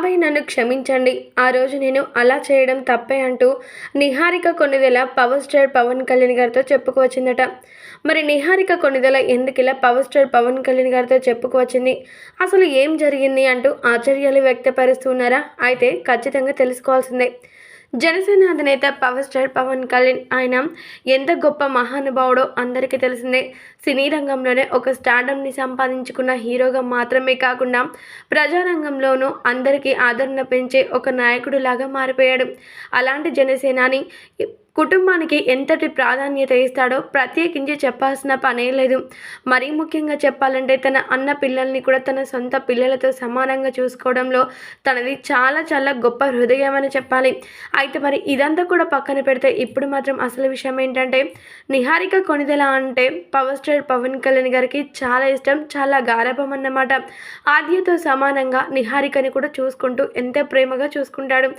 బాబాయ్ నన్ను క్షమించండి. ఆ రోజు నేను అలా చేయడం తప్పే అంటూ నిహారిక కొణిదెల పవర్ స్టార్ పవన్ కళ్యాణ్ గారితో చెప్పుకువచ్చిందట. మరి నిహారిక కొణిదెల ఎందుకిలా పవర్ స్టార్ పవన్ కళ్యాణ్ గారితో చెప్పుకువచ్చింది? అసలు ఏం జరిగింది అంటూ ఆశ్చర్యాలు వ్యక్తపరుస్తున్నారా? అయితే ఖచ్చితంగా తెలుసుకోవాల్సిందే. జనసేన అధినేత పవర్ స్టార్ పవన్ కళ్యాణ్ ఆయన ఎంత గొప్ప మహానుభావుడో అందరికీ తెలిసిందే. సినీ రంగంలోనే ఒక స్టార్డమ్ని సంపాదించుకున్న హీరోగా మాత్రమే కాకుండా ప్రజారంగంలోనూ అందరికీ ఆదరణ పెంచే ఒక నాయకుడిలాగా మారిపోయాడు. అలాంటి జనసేనాని కుటుంబానికి ఎంతటి ప్రాధాన్యత ఇస్తాడో ప్రత్యేకించి చెప్పాల్సిన పనే లేదు. మరీ ముఖ్యంగా చెప్పాలంటే తన అన్న పిల్లల్ని కూడా తన సొంత పిల్లలతో సమానంగా చూసుకోవడంలో తనది చాలా చాలా గొప్ప హృదయం అని చెప్పాలి. అయితే మరి ఇదంతా కూడా పక్కన పెడితే ఇప్పుడు మాత్రం అసలు విషయం ఏంటంటే నిహారిక కొణిదెల అంటే పవర్ స్టార్ పవన్ కళ్యాణ్ గారికి చాలా ఇష్టం, చాలా గారాబం అన్నమాట. ఆద్యతో సమానంగా నిహారికని కూడా చూసుకుంటూ ఎంత ప్రేమగా చూసుకుంటాడు.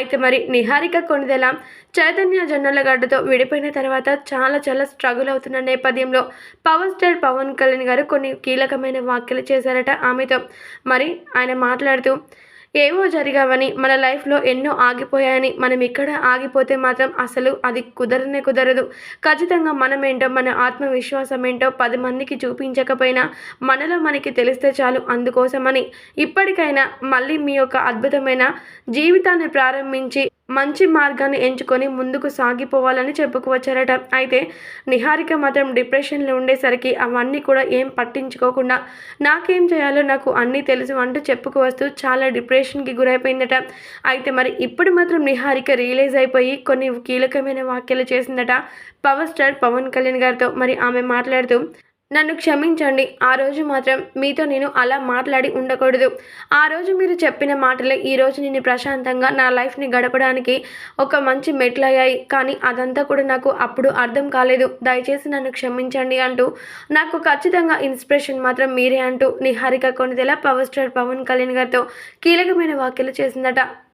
అయితే మరి నిహారిక కొణిదెల చైతన్య జొన్నలగడ్డతో విడిపోయిన తర్వాత చాలా చాలా స్ట్రగుల్ అవుతున్న నేపథ్యంలో పవర్ స్టార్ పవన్ కళ్యాణ్ గారు కొన్ని కీలకమైన వ్యాఖ్యలు చేశారట ఆమెతో. మరి ఆయన మాట్లాడుతూ ఏవో జరిగావని, మన లైఫ్లో ఎన్నో ఆగిపోయాయని, మనం ఇక్కడ ఆగిపోతే మాత్రం అసలు అది కుదరనే కుదరదు. ఖచ్చితంగా మనమేంటో, మన ఆత్మవిశ్వాసం ఏంటో 10 మందికి చూపించకపోయినా మనలో మనకి తెలిస్తే చాలు. అందుకోసమని ఇప్పటికైనా మళ్ళీ మీ యొక్క అద్భుతమైన జీవితాన్ని ప్రారంభించి మంచి మార్గాన్ని ఎంచుకొని ముందుకు సాగిపోవాలని చెప్పుకువచ్చారట. అయితే నిహారిక మాత్రం డిప్రెషన్లో ఉండేసరికి అవన్నీ కూడా ఏం పట్టించుకోకుండా నాకేం చేయాలో నాకు అన్నీ తెలుసు అంటూ చెప్పుకువస్తూ చాలా డిప్రెషన్కి గురైపోయిందట. అయితే మరి ఇప్పుడు మాత్రం నిహారిక రియలైజ్ అయిపోయి కొన్ని కీలకమైన వ్యాఖ్యలు చేసిందట పవర్ స్టార్ పవన్ కళ్యాణ్ గారితో. మరి ఆమె మాట్లాడుతూ నన్ను క్షమించండి. ఆ రోజు మాత్రం మీతో నేను అలా మాట్లాడి ఉండకూడదు. ఆ రోజు మీరు చెప్పిన మాటలే ఈరోజు నేను ప్రశాంతంగా నా లైఫ్ని గడపడానికి ఒక మంచి మెట్లయ్యాయి. కానీ అదంతా కూడా నాకు అప్పుడు అర్థం కాలేదు. దయచేసి నన్ను క్షమించండి అంటూ నాకు ఖచ్చితంగా ఇన్స్పిరేషన్ మాత్రం మీరే అంటూ నిహారిక కొణిదెల పవర్ స్టార్ పవన్ కళ్యాణ్ గారితో కీలకమైన వ్యాఖ్యలు చేసిందట.